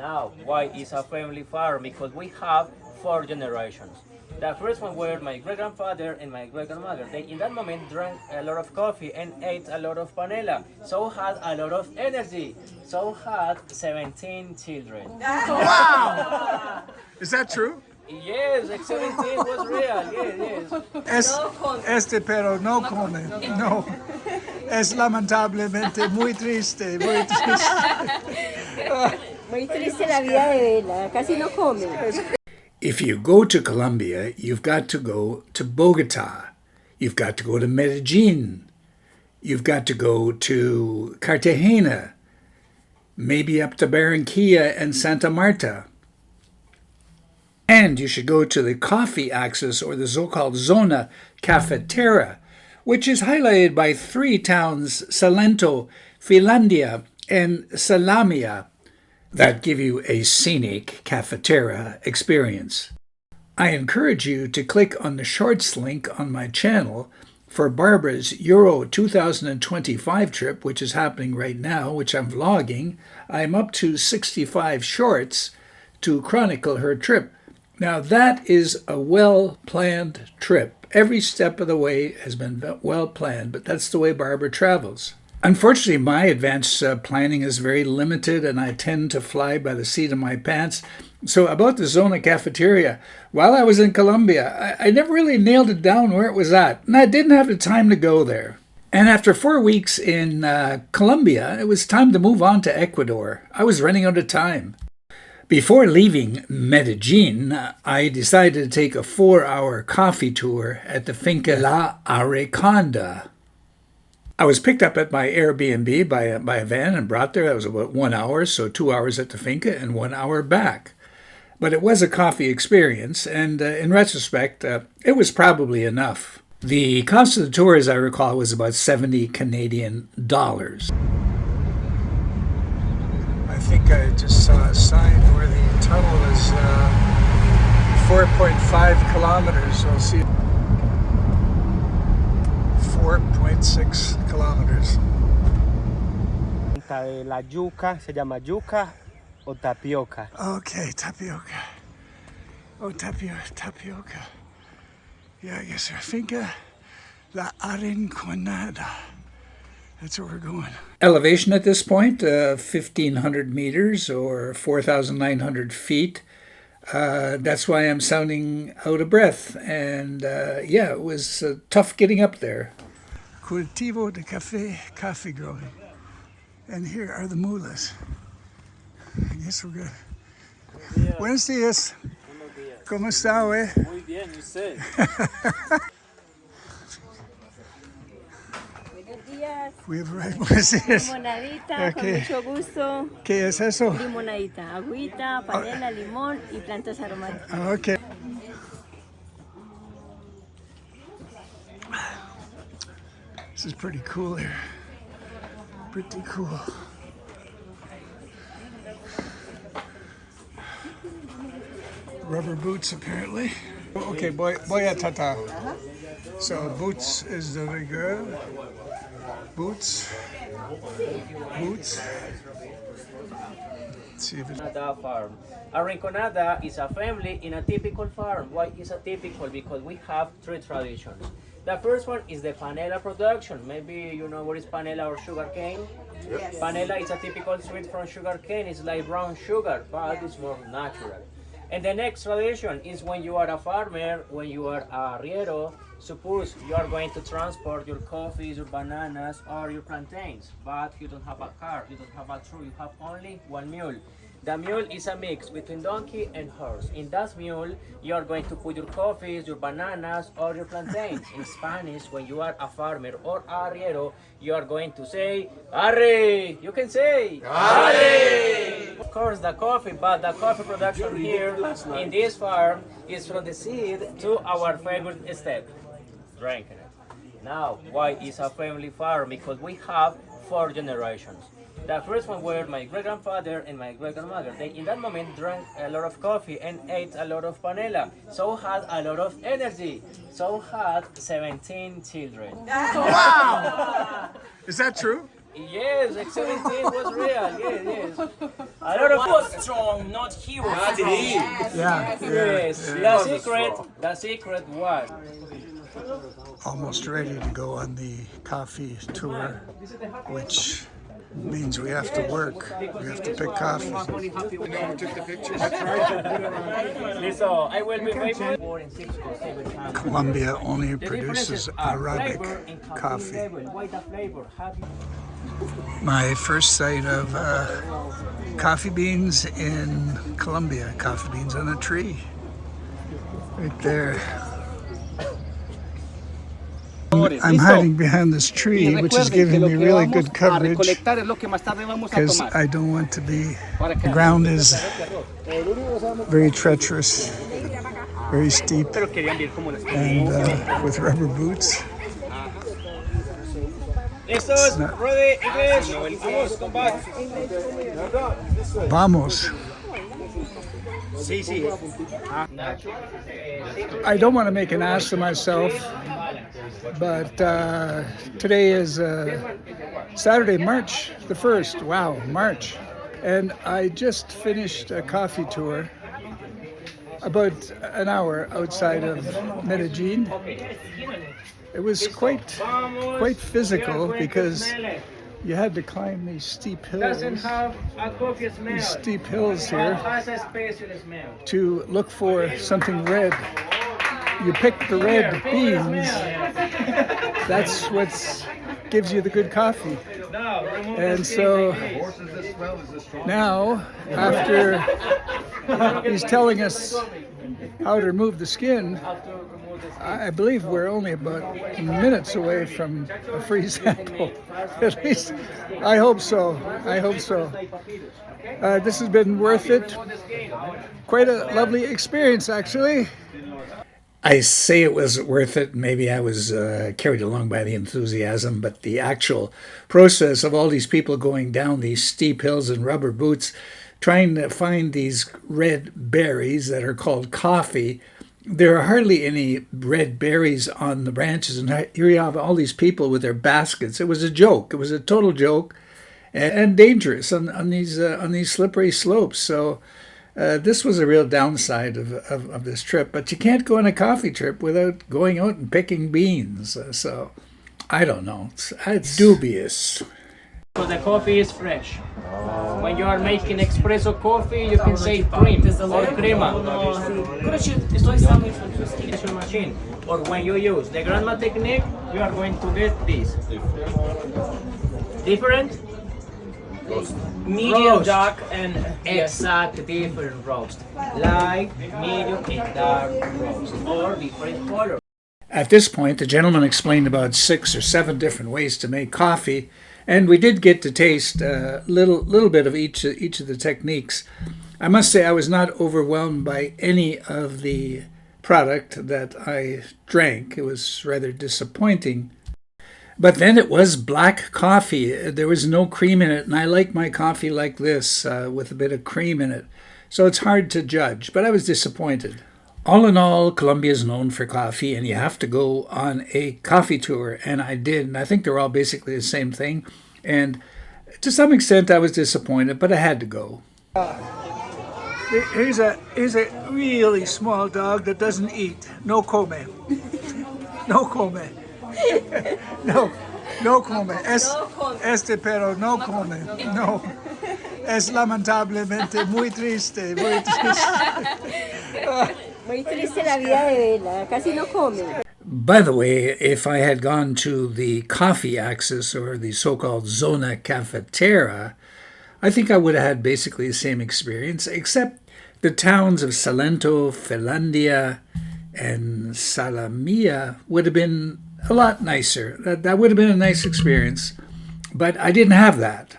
Now, why is a family farm? Because we have 4 generations. The first one were my great-grandfather and my great-grandmother. They, in that moment, drank a lot of coffee and ate a lot of panela. So had a lot of energy. So had 17 children. Wow! Is that true? Yes, 17 was real. Yes, yes. Pero no come. No. Es lamentablemente muy triste, muy triste. Muy triste la vida de Vela, casi no come. If you go to Colombia, you've got to go to Bogota. You've got to go to Medellin. You've got to go to Cartagena. Maybe up to Barranquilla and Santa Marta. And you should go to the coffee axis, or the so-called Zona Cafetera, which is highlighted by 3 towns, Salento, Finlandia and Salamia, that give you a scenic cafetera experience. I encourage you to click on the shorts link on my channel for Barbara's Euro 2025 trip, which is happening right now, which I'm vlogging. I'm up to 65 shorts to chronicle her trip. Now that is a well-planned trip. Every step of the way has been well planned, but that's the way Barbara travels. Unfortunately, my advanced planning is very limited, and I tend to fly by the seat of my pants. So about the Zona Cafeteria, while I was in Colombia, I never really nailed it down where it was at, and I didn't have the time to go there. And after 4 weeks in Colombia, it was time to move on to Ecuador. I was running out of time. Before leaving Medellin, I decided to take a 4-hour coffee tour at the Finca La Arrinconada. I was picked up at my Airbnb by a van and brought there. That was about 1 hour, so 2 hours at the finca and 1 hour back. But it was a coffee experience, and in retrospect, it was probably enough. The cost of the tour, as I recall, was about 70 Canadian dollars. I think I just saw a sign where the tunnel is 4.5 kilometers. I'll see 4.6 kilometers. La yuca, se llama yuca o tapioca. Okay, tapioca. Oh, tapioca. Yeah, I guess our Finca La Arrinconada. That's where we're going. Elevation at this point, 1,500 meters or 4,900 feet. That's why I'm sounding out of breath. And yeah, it was tough getting up there. Cultivo de coffee growing. And here are the mulas. I guess we're good. Buenos días. ¿Cómo está, güey? Muy bien, usted. We have right. Buenos días. Limonadita, Okay. con mucho gusto. ¿Qué es eso? Limonadita, agüita, panela, limón y plantas aromáticas. Okay. This is pretty cool here. Pretty cool. Rubber boots, apparently. Okay, boy a tata. So boots is the girl. Boots. Let's see if it's... Arrinconada farm. Arrinconada is a family in a typical farm. Why is it typical? Because we have 3 traditions. The first one is the panela production. Maybe you know what is panela or sugar cane? Yes. Panela is a typical sweet from sugar cane. It's like brown sugar, but it's more natural. And the next tradition is when you are a farmer, when you are a arriero, suppose you are going to transport your coffees, your bananas, or your plantains, but you don't have a car, you don't have a truck, you have only 1 mule. The mule is a mix between donkey and horse. In that mule, you are going to put your coffees, your bananas, or your plantains. In Spanish, when you are a farmer or arriero, you are going to say, arre! You can say, arre! Of course, the coffee, but the coffee production here in this farm is from the seed to our favorite step, drinking it. Now, why is a family farm? Because we have 4 generations. The first one were my great-grandfather and my great-grandmother. They, in that moment, drank a lot of coffee and ate a lot of panela. So had a lot of energy. So had 17 children. Wow! Is that true? Yes, X-17 was real. Yes, yes. A lot of Was strong, not he was strong. Yeah, yes. The secret was. almost ready to go on the coffee tour, which means we have to work. We have to pick coffee. So I will be faithful. Colombia only produces Arabic coffee. My first sight of coffee beans in Colombia. Coffee beans on a tree. Right there. I'm hiding behind this tree, which is giving me really good coverage because I don't want to be. The ground is very treacherous, very steep, and with rubber boots. It's not- Vamos. I don't want to make an ass of myself, but today is Saturday, March the 1st. Wow, March. And I just finished a coffee tour about an hour outside of Medellin. It was quite physical because you had to climb these steep hills. These steep hills here to look for something red. You pick the red beans. That's what gives you the good coffee. And so now, after he's telling us how to remove the skin, I believe we're only about minutes away from a free sample. At least, I hope so. I hope so. This has been worth it. Quite a lovely experience, actually. I say it was worth it. Maybe I was carried along by the enthusiasm, but the actual process of all these people going down these steep hills in rubber boots, trying to find these red berries that are called coffee. There are hardly any red berries on the branches, and here you have all these people with their baskets. It was a joke. It was a total joke, and dangerous on these slippery slopes. So this was a real downside of this trip. But you can't go on a coffee trip without going out and picking beans. So I don't know. It's dubious. So the coffee is fresh. When you are making espresso coffee, you can say cream or crema. Machine. Or when you use the grandma technique, you are going to get this. Different? Medium, Roast. dark, and Exact different roast. Light, medium, and dark roast. Or different color. At this point, the gentleman explained about 6 or 7 different ways to make coffee, and we did get to taste a little bit of each of the techniques. I must say I was not overwhelmed by any of the product that I drank. It was rather disappointing. But then it was black coffee. There was no cream in it, and I like my coffee like this, with a bit of cream in it. So it's hard to judge, but I was disappointed. All in all, Colombia is known for coffee, and you have to go on a coffee tour, and I did. And I think they're all basically the same thing. And to some extent, I was disappointed, but I had to go. Here's a really small dog that doesn't eat. No come. No come. No come. Este perro no come. No. Es lamentablemente muy triste, muy triste. Muy triste la vida de Vela, casi no come. By the way, if I had gone to the coffee axis or the so-called Zona Cafetera, I think I would have had basically the same experience, except the towns of Salento, Finlandia and Salamia would have been a lot nicer. That would have been a nice experience, but I didn't have that.